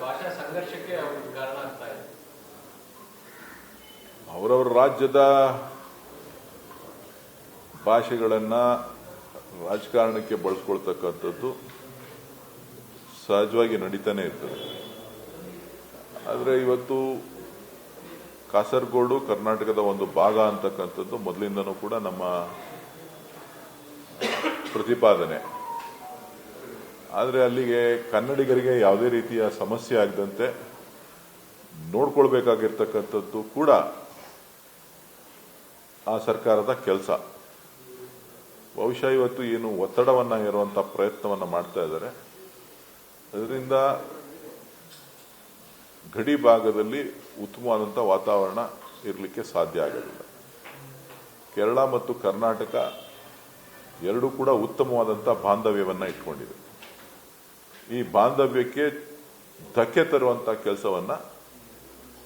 ಭಾಷಾ ಸಂಘರ್ಷಕ್ಕೆ ಕಾರಣ ಆಗ್ತಾ ಇದೆ. ಅವರವರ ರಾಜ್ಯದ ಭಾಷೆಗಳನ್ನು ರಾಜಕಾರಣಕ್ಕೆ ಬಳಸ್ಕೊಳ್ತಕ್ಕಂಥದ್ದು ಸಹಜವಾಗಿ ನಡೀತಾನೆ ಇರ್ತದೆ. ಆದರೆ ಇವತ್ತು ಕಾಸರಗೋಡು ಕರ್ನಾಟಕದ ಒಂದು ಭಾಗ ಅಂತಕ್ಕಂಥದ್ದು ಮೊದಲಿಂದನೂ ಕೂಡ ನಮ್ಮ ಪ್ರತಿಪಾದನೆ. ಆದರೆ ಅಲ್ಲಿಗೆ ಕನ್ನಡಿಗರಿಗೆ ಯಾವುದೇ ರೀತಿಯ ಸಮಸ್ಯೆ ಆಗದಂತೆ ನೋಡ್ಕೊಳ್ಬೇಕಾಗಿರ್ತಕ್ಕಂಥದ್ದು ಕೂಡ ಆ ಸರ್ಕಾರದ ಕೆಲಸ. ಬಹುಶಃ ಇವತ್ತು ಏನು ಒತ್ತಡವನ್ನು ಹೇರುವಂಥ ಪ್ರಯತ್ನವನ್ನು ಮಾಡ್ತಾ ಇದ್ದಾರೆ, ಅದರಿಂದ ಗಡಿ ಭಾಗದಲ್ಲಿ ಉತ್ತಮವಾದಂಥ ವಾತಾವರಣ ಇರಲಿಕ್ಕೆ ಸಾಧ್ಯ ಆಗೋದಿಲ್ಲ. ಕೇರಳ ಮತ್ತು ಕರ್ನಾಟಕ ಎರಡೂ ಕೂಡ ಉತ್ತಮವಾದಂಥ ಬಾಂಧವ್ಯವನ್ನು ಇಟ್ಕೊಂಡಿದೆ. ಈ ಬಾಂಧವ್ಯಕ್ಕೆ ಧಕ್ಕೆ ತರುವಂಥ ಕೆಲಸವನ್ನು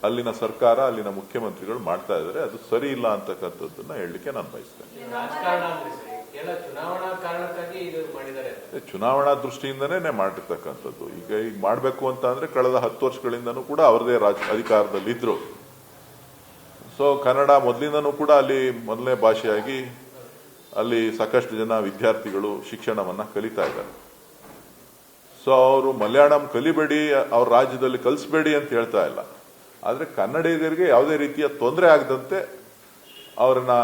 ಅಲ್ಲಿನ ಸರ್ಕಾರ, ಅಲ್ಲಿನ ಮುಖ್ಯಮಂತ್ರಿಗಳು ಮಾಡ್ತಾ ಇದ್ದಾರೆ. ಅದು ಸರಿ ಇಲ್ಲ ಅಂತಕ್ಕಂಥದ್ದನ್ನ ಹೇಳಲಿಕ್ಕೆ ನಾನು ಬಯಸ್ತೇನೆ. ಚುನಾವಣಾ ದೃಷ್ಟಿಯಿಂದನೇ ಮಾಡಿರ್ತಕ್ಕಂಥದ್ದು. ಈಗ ಮಾಡಬೇಕು ಅಂತ ಅಂದ್ರೆ ಕಳೆದ 10 ವರ್ಷಗಳಿಂದನೂ ಕೂಡ ಅವರದೇ ಅಧಿಕಾರದಲ್ಲಿ ಇದ್ರು. ಸೊ ಕನ್ನಡ ಮೊದಲಿಂದನೂ ಕೂಡ ಅಲ್ಲಿ ಮೊದಲನೇ ಭಾಷೆಯಾಗಿ ಅಲ್ಲಿ ಸಾಕಷ್ಟು ಜನ ವಿದ್ಯಾರ್ಥಿಗಳು ಶಿಕ್ಷಣವನ್ನ ಕಲಿತಾ ಇದ್ದಾರೆ. ಸೊ ಅವರು ಮಲಯಾಳಂ ಕಲಿಬೇಡಿ, ಅವ್ರ ರಾಜ್ಯದಲ್ಲಿ ಕಲಿಸಬೇಡಿ ಅಂತ ಹೇಳ್ತಾ ಇಲ್ಲ. ಆದರೆ ಕನ್ನಡಿಗರಿಗೆ ಯಾವುದೇ ರೀತಿಯ ತೊಂದರೆ ಆಗದಂತೆ ಅವರನ್ನ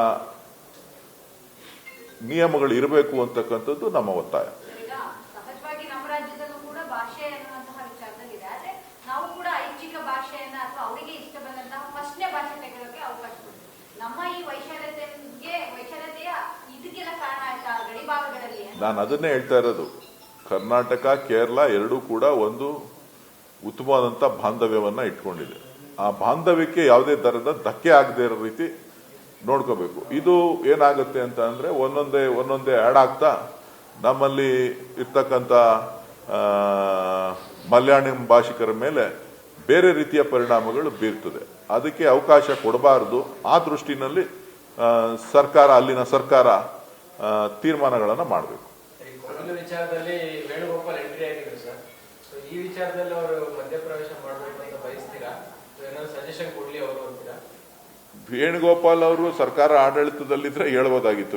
ನಿಯಮಗಳು ಇರಬೇಕು ಅಂತಕ್ಕಂಥದ್ದು ನಮ್ಮ ಒತ್ತಾಯ. ಸಹಜವಾಗಿ ನಮ್ಮ ರಾಜ್ಯದಲ್ಲೂ ಕೂಡ ಭಾಷೆ ಅನ್ನುವಂತಹ ವಿಚಾರದಲ್ಲಿದೆ. ಆದ್ರೆ ನಾವು ಕೂಡ ಐಚ್ಛಿಕ ಭಾಷೆಯನ್ನ ಅಥವಾ ಅವರಿಗೆ ಇಷ್ಟ ಬಂದಂತಹ ಫಸ್ಟ್ನೇ ಭಾಷೆ ತೆಗೆಯೋಕೆ ಅವಕಾಶ ಕೊಡ್ತೀವಿ. ನಮ್ಮ ಈ ವೈಶಾಲ್ಯತೆಯ ಇದಕ್ಕೆಲ್ಲ ಕಾರಣ ಆಯ್ತಾ ಗಡಿ ಭಾಗಗಳಲ್ಲಿ? ನಾನು ಅದನ್ನೇ ಹೇಳ್ತಾ ಇರೋದು. ಕರ್ನಾಟಕ ಕೇರಳ ಎರಡೂ ಕೂಡ ಒಂದು ಉತ್ತಮವಾದಂಥ ಬಾಂಧವ್ಯವನ್ನ ಇಟ್ಕೊಂಡಿದೆ. ಆ ಬಾಂಧವ್ಯಕ್ಕೆ ಯಾವುದೇ ತರದ ಧಕ್ಕೆ ಆಗದೆ ಇರೋ ರೀತಿ ನೋಡ್ಕೋಬೇಕು. ಇದು ಏನಾಗುತ್ತೆ ಅಂತ ಅಂದ್ರೆ ಒಂದೊಂದೇ ಆ್ಯಡ್ ಆಗ್ತಾ ನಮ್ಮಲ್ಲಿ ಇರ್ತಕ್ಕಂಥ ಮಲಯಾಳಂ ಭಾಷಿಕರ ಮೇಲೆ ಬೇರೆ ರೀತಿಯ ಪರಿಣಾಮಗಳು ಬೀರ್ತದೆ. ಅದಕ್ಕೆ ಅವಕಾಶ ಕೊಡಬಾರದು. ಆ ದೃಷ್ಟಿನಲ್ಲಿ ಅಲ್ಲಿನ ಸರ್ಕಾರ ತೀರ್ಮಾನಗಳನ್ನು ಮಾಡಬೇಕು. ವಿಚಾರದಲ್ಲಿ ವೇಣುಗೋಪಾಲ್ ಎಂಟ್ರಿ ಆಗಿದ್ರು ಸರ್. ಈ ವಿಚಾರದಲ್ಲಿ ಅವರು ಮಧ್ಯಪ್ರವೇಶ ಮಾಡಬೇಕು ಅಂತ ಬಯಸ್ತೀರಾ? ಸಜೆಷನ್ ಕೊಡ್ಲಿ ಅವರು ಅಂತೀರಾ? ವೇಣುಗೋಪಾಲ್ ಅವರು ಸರ್ಕಾರ ಆಡಳಿತದಲ್ಲಿದ್ರೆ ಹೇಳ್ಬೋದಾಗಿತ್ತು.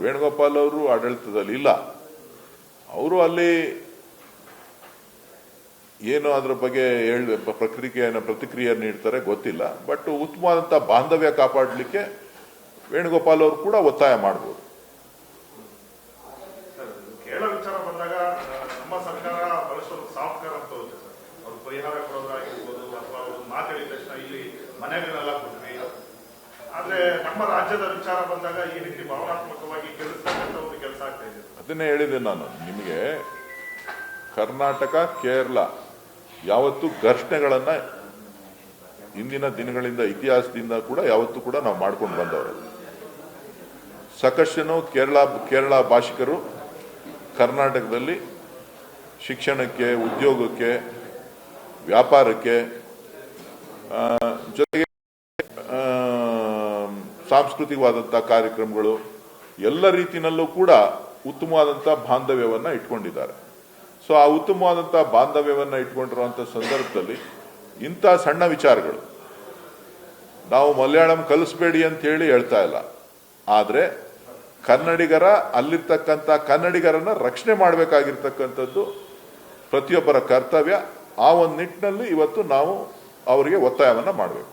ವೇಣುಗೋಪಾಲ್ ಅವರು ಆಡಳಿತದಲ್ಲಿ ಇಲ್ಲ. ಅವರು ಅಲ್ಲಿ ಏನು ಅದ್ರ ಬಗ್ಗೆ ಪ್ರತಿಕ್ರಿಯೆ ನೀಡ್ತಾರೆ ಗೊತ್ತಿಲ್ಲ. ಬಟ್ ಉತ್ತಮವಾದಂಥ ಬಾಂಧವ್ಯ ಕಾಪಾಡಲಿಕ್ಕೆ ವೇಣುಗೋಪಾಲ್ ಅವರು ಕೂಡ ಒತ್ತಾಯ ಮಾಡಬಹುದು. ಕೇರಳ ವಿಚಾರ ಬಂದಾಗ ನಮ್ಮ ಸರ್ಕಾರ ಬಹಳಷ್ಟು ಸಾಫ್ಟ್ವೇರ್ ಅಂತ ಹೋಗುತ್ತೆ ಸರ್. ಅವ್ರು ಪರಿಹಾರ ಕೊಡೋದಾಗಿರ್ಬೋದು ಅಥವಾ ಅವರು ಮಾತಾಡಿದ ತಕ್ಷಣ ಇಲ್ಲಿ ಮನೆಗಳನ್ನೆಲ್ಲ ಕೊಟ್ವಿ. ಆದ್ರೆ ನಮ್ಮ ರಾಜ್ಯದ ವಿಚಾರ ಬಂದಾಗ ಈ ರೀತಿ ಭಾವನಾತ್ಮಕವಾಗಿ ಕೆಲಸತಕ್ಕಂಥ ಒಂದು ಕೆಲಸ ಆಗ್ತಾ ಇದೆ. ಅದನ್ನೇ ಹೇಳಿದೆ ನಾನು ನಿಮಗೆ. ಕರ್ನಾಟಕ ಕೇರಳ ಯಾವತ್ತು ಘರ್ಷಣೆಗಳನ್ನ ಇಂದಿನ ದಿನಗಳಿಂದ ಇತಿಹಾಸದಿಂದ ಕೂಡ ಯಾವತ್ತೂ ಕೂಡ ನಾವು ಮಾಡ್ಕೊಂಡು ಬಂದವರು. ಸಾಕಷ್ಟು ಕೇರಳ ಭಾಷಿಕರು ಕರ್ನಾಟಕದಲ್ಲಿ ಶಿಕ್ಷಣಕ್ಕೆ, ಉದ್ಯೋಗಕ್ಕೆ, ವ್ಯಾಪಾರಕ್ಕೆ, ಜೊತೆಗೆ ಸಾಂಸ್ಕೃತಿಕವಾದಂಥ ಕಾರ್ಯಕ್ರಮಗಳು ಎಲ್ಲ ರೀತಿಯಲ್ಲೂ ಕೂಡ ಉತ್ತಮವಾದಂಥ ಬಾಂಧವ್ಯವನ್ನ ಇಟ್ಕೊಂಡಿದ್ದಾರೆ. ಸೊ ಆ ಉತ್ತಮವಾದಂಥ ಬಾಂಧವ್ಯವನ್ನ ಇಟ್ಕೊಂಡಿರುವಂಥ ಸಂದರ್ಭದಲ್ಲಿ ಇಂಥ ಸಣ್ಣ ವಿಚಾರಗಳು, ನಾವು ಮಲಯಾಳಂ ಕಲಿಸ್ಬೇಡಿ ಅಂತ ಹೇಳಿ ಹೇಳ್ತಾ ಇಲ್ಲ. ಆದರೆ ಅಲ್ಲಿರ್ತಕ್ಕಂಥ ಕನ್ನಡಿಗರನ್ನ ರಕ್ಷಣೆ ಮಾಡಬೇಕಾಗಿರ್ತಕ್ಕಂಥದ್ದು ಪ್ರತಿಯೊಬ್ಬರ ಕರ್ತವ್ಯ. ಆ ಒಂದು ನಿಟ್ಟಿನಲ್ಲಿ ಇವತ್ತು ನಾವು ಅವರಿಗೆ ಒತ್ತಾಯವನ್ನ ಮಾಡಬೇಕು.